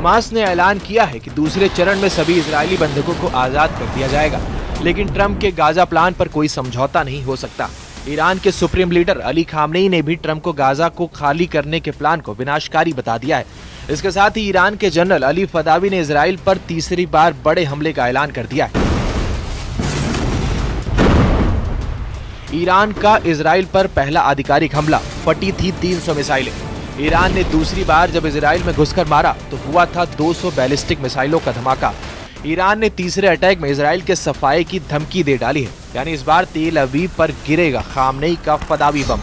Hamas ने ऐलान किया है कि दूसरे चरण में सभी इजरायली बंधकों को आजाद कर दिया जाएगा, लेकिन ट्रंप के गाजा प्लान पर कोई समझौता नहीं हो सकता। ईरान के सुप्रीम लीडर अली खामनेई ने भी ट्रंप को गाजा को खाली करने के प्लान को विनाशकारी बता दिया है। इसके साथ ही ईरान के जनरल अली फदावी ने इजराइल पर तीसरी बार बड़े हमले का ऐलान कर दिया है। ईरान का इजराइल पर पहला आधिकारिक हमला, फटी थी 300 मिसाइलें। ईरान ने दूसरी बार जब इजराइल में घुसकर मारा तो हुआ था 200 बैलिस्टिक मिसाइलों का धमाका। ईरान ने तीसरे अटैक में इजराइल के सफाये की धमकी दे डाली है, यानी इस बार तेल अवीव पर गिरेगा खामनेई का फदावी बम।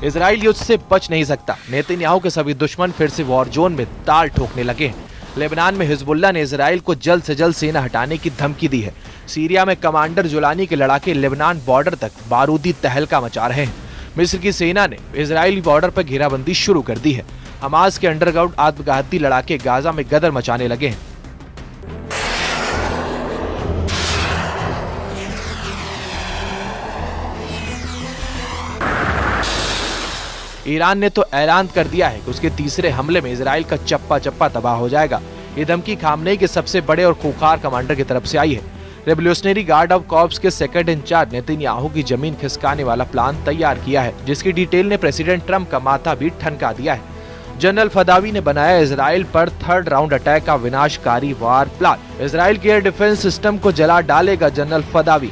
इजराइल युद्ध से बच नहीं सकता। नेतन्याहू के सभी दुश्मन फिर से वॉर जोन में ताल ठोकने लगे हैं। लेबनान में हिजबुल्लाह ने इजराइल को जल्द से जल्द सेना हटाने की धमकी दी है। सीरिया में कमांडर जुलानी के लड़ाके लेबनान बॉर्डर तक बारूदी तहलका मचा रहे हैं। मिस्र की सेना ने इजरायली बॉर्डर पर घेराबंदी शुरू कर दी है। हमास के अंडरग्राउंड आत्मघाती लड़ाके गाजा में गदर मचाने लगे हैं। ईरान ने तो ऐलान कर दिया है कि उसके तीसरे हमले में इजराइल का चप्पा चप्पा तबाह हो जाएगा। ये धमकी खामनेई के सबसे बड़े और खूंखार कमांडर की तरफ से आई है। रेवोल्यूशनरी गार्ड ऑफ कॉर्प्स के सेकंड इंचार्ज नेतन्याहू की जमीन खिसकाने वाला प्लान तैयार किया है, जिसकी डिटेल ने प्रेसिडेंट ट्रंप का माथा भी ठनका दिया है। जनरल फदावी ने बनाया इजराइल पर थर्ड राउंड अटैक का विनाशकारी वार प्लान। इजराइल के एयर डिफेंस सिस्टम को जला डालेगा जनरल फदावी।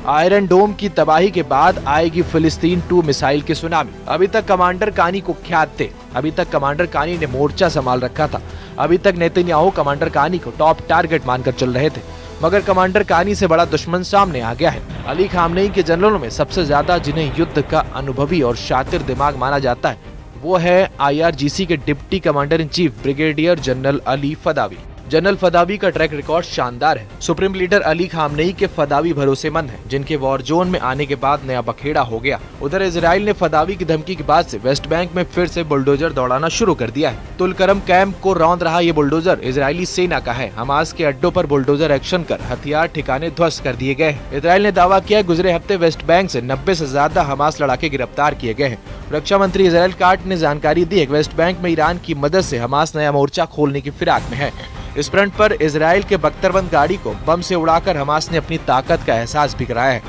आयरन डोम की तबाही के बाद आएगी फिलिस्तीन 2 मिसाइल की सुनामी। अभी तक कमांडर कानी कुख्यात थे। अभी तक कमांडर कानी ने मोर्चा संभाल रखा था। अभी तक नेतन्याहू कमांडर कानी को टॉप टारगेट मानकर चल रहे थे, मगर कमांडर कानी से बड़ा दुश्मन सामने आ गया है। अली खामनेई के जनरलों में सबसे ज्यादा जिन्हें युद्ध का अनुभवी और शातिर दिमाग माना जाता है, वो है IRGC के deputy commander in chief brigadier general Ali Fadavi. General Fadavi का ट्रैक रिकॉर्ड शानदार है। सुप्रीम लीडर अली खामनेई के फदावी भरोसेमंद हैं, जिनके वॉर जोन में आने के बाद नया बखेड़ा हो गया। उधर इजराइल ने फदावी की धमकी के बाद से वेस्ट बैंक में फिर से बुलडोजर दौड़ाना शुरू कर दिया है। तुलकरम कैंप को रौंद रहा ये बुलडोजर इजरायली सेना का है। हमास के अड्डों पर बुलडोजर एक्शन कर हथियार ठिकाने ध्वस्त कर दिए गए। इजराइल ने दावा किया गुजरे हफ्ते वेस्ट बैंक से 90 से ज्यादा हमास लड़ाके गिरफ्तार किए गए हैं। रक्षा मंत्री इजराइल काट ने जानकारी दी है कि वेस्ट बैंक में ईरान की मदद से हमास नया मोर्चा खोलने की फिराक में है। इस फ्रंट पर इजराइल के बख्तरबंद गाड़ी को बम से उड़ाकर हमास ने अपनी ताकत का एहसास भी कराया है।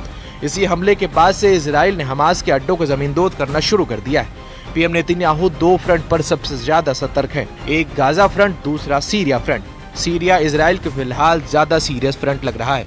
इसी हमले के बाद से इजराइल ने हमास के अड्डों को जमींदोज करना शुरू कर दिया है। पीएम नेतन्याहू 2 फ्रंट पर सबसे ज्यादा सतर्क हैं। एक गाजा फ्रंट, दूसरा सीरिया फ्रंट। सीरिया इजराइल के फिलहाल ज्यादा सीरियस फ्रंट लग रहा है,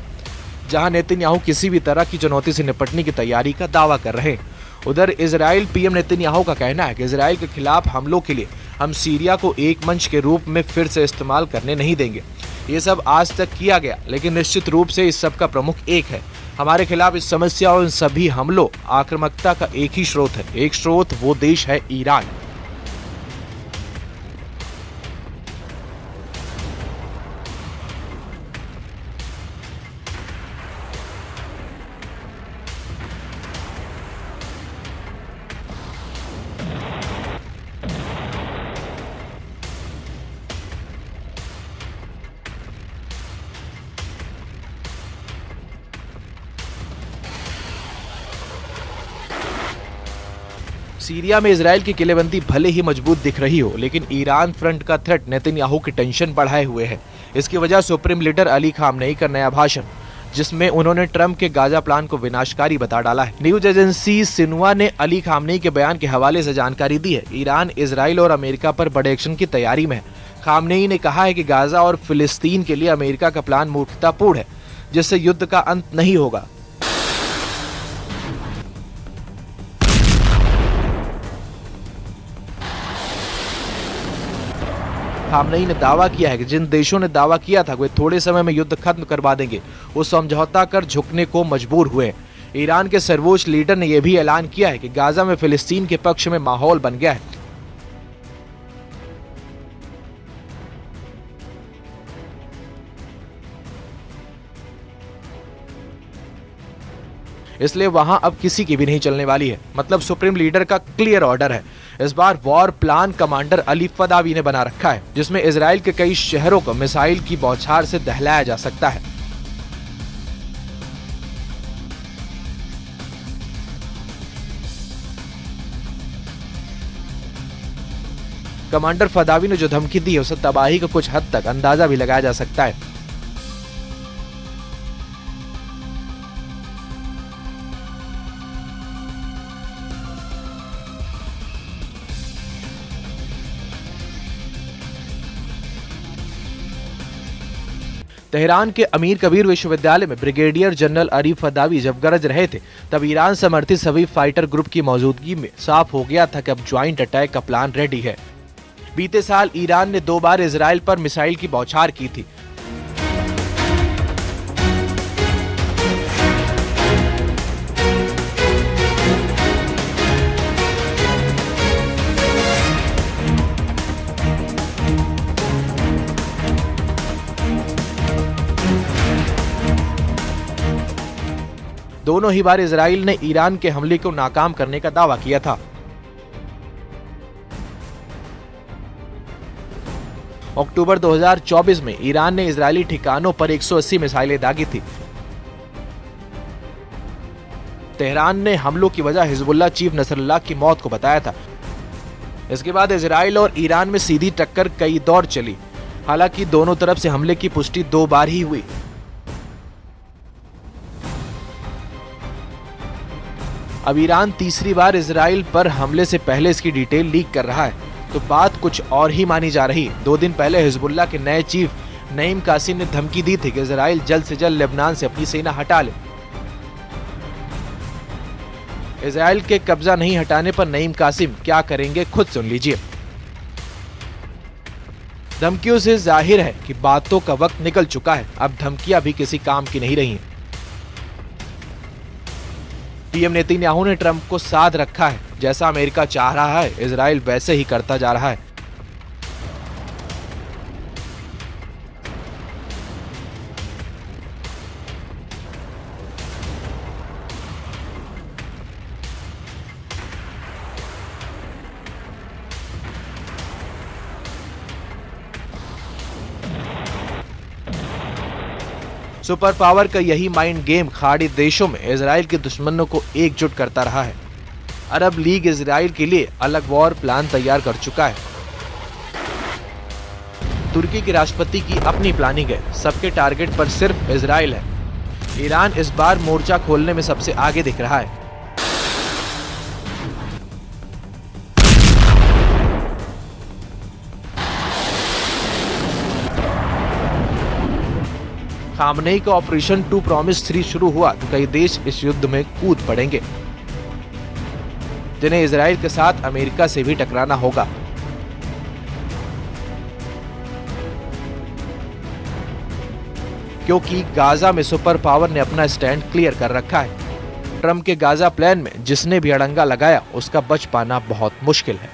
जहां नेतन्याहू किसी भी तरह की चुनौती से निपटने की तैयारी का दावा कर रहे हैं। उधर इजराइल पीएम नेतन्याहू का कहना है कि इजराइल के खिलाफ हमलों के लिए हम सीरिया को एक मंच के रूप में फिर से इस्तेमाल करने नहीं देंगे। ये सब आज तक किया गया, लेकिन निश्चित रूप से इस सब का प्रमुख एक है। हमारे खिलाफ इस समस्या और इन सभी हमलों आक्रामकता का एक ही स्रोत है। एक स्रोत वो देश है ईरान। सीरिया में इजराइल की किलेबंदी भले ही मजबूत दिख रही हो, लेकिन ईरान फ्रंट का थ्रेट नेतन्याहू की टेंशन बढ़ाए हुए है। इसकी वजह सुप्रीम लीडर अली खामनेई का नया भाषण, जिसमें उन्होंने ट्रंप के गाजा प्लान को विनाशकारी बता डाला है। न्यूज एजेंसी सिन्हुआ ने अली खामनेई के बयान के हवाले से जानकारी दी है। ईरान, इजराइल और अमेरिका पर बड़े एक्शन की तैयारी में है। खामनेई ने कहा है कि गाजा और फिलिस्तीन के लिए अमेरिका का प्लान मूर्खतापूर्ण है, जिससे युद्ध का अंत नहीं होगा। खामनेई ने दावा किया है कि जिन देशों ने दावा किया था वे थोड़े समय में युद्ध खत्म करवा देंगे, वो समझौता कर झुकने को मजबूर हुए। ईरान के सर्वोच्च लीडर ने यह भी ऐलान किया है कि गाजा में फिलिस्तीन के पक्ष में माहौल बन गया है। इसलिए वहां अब किसी की भी नहीं चलने वाली है। मतलब सुप्रीम लीडर का क्लियर ऑर्डर है। इस बार वॉर प्लान कमांडर अली फदावी ने बना रखा है, जिसमें इजराइल के कई शहरों को मिसाइल की बौछार से दहलाया जा सकता है। कमांडर फदावी ने जो धमकी दी है उसे तबाही का कुछ हद तक अंदाजा भी लगाया जा सकता है। तेहरान के अमीर कबीर विश्वविद्यालय में ब्रिगेडियर जनरल अरीफ फदावी जब गरज रहे थे, तब ईरान समर्थित सभी फाइटर ग्रुप की मौजूदगी में साफ हो गया था कि अब ज्वाइंट अटैक का प्लान रेडी है। बीते साल ईरान ने 2 बार इजराइल पर मिसाइल की बौछार की थी। दोनों ही बार इजराइल ने ईरान के हमले को नाकाम करने का दावा किया था। अक्टूबर 2024 में ईरान ने इजरायली ठिकानों पर 180 मिसाइलें दागी थी। तेहरान ने हमलों की वजह हिजबुल्लाह चीफ नसरुल्लाह की मौत को बताया था। इसके बाद इजराइल और ईरान में सीधी टक्कर कई दौर चली। हालांकि दोनों तरफ से हमले की पुष्टि 2 बार ही हुई। अब ईरान तीसरी बार इजराइल पर हमले से पहले इसकी डिटेल लीक कर रहा है, तो बात कुछ और ही मानी जा रही। 2 दिन पहले हिजबुल्लाह के नए चीफ नईम कासिम ने धमकी दी थी कि इजराइल जल्द से जल्द लेबनान से अपनी सेना हटा ले। इजराइल के कब्जा नहीं हटाने पर नईम कासिम क्या करेंगे, खुद सुन लीजिए। धमकियों से जाहिर है कि बातों का वक्त निकल चुका है। अब धमकियां भी किसी काम की नहीं रही। पीएम नेतन्याहू ने ट्रंप को साध रखा है। जैसा अमेरिका चाह रहा है, इजराइल वैसे ही करता जा रहा है। सुपर पावर का यही माइंड गेम खाड़ी देशों में इजराइल के दुश्मनों को एकजुट करता रहा है। अरब लीग इजराइल के लिए अलग वॉर प्लान तैयार कर चुका है। तुर्की के राष्ट्रपति की अपनी प्लानिंग है। सबके टारगेट पर सिर्फ इजराइल है। ईरान इस बार मोर्चा खोलने में सबसे आगे दिख रहा है। खामनेई का ऑपरेशन 2 प्रॉमिस 3 शुरू हुआ तो कई देश इस युद्ध में कूद पड़ेंगे, जिन्हें इजराइल के साथ अमेरिका से भी टकराना होगा। क्योंकि गाजा में सुपर पावर ने अपना स्टैंड क्लियर कर रखा है। ट्रंप के गाजा प्लान में जिसने भी अड़ंगा लगाया उसका बच पाना बहुत मुश्किल है।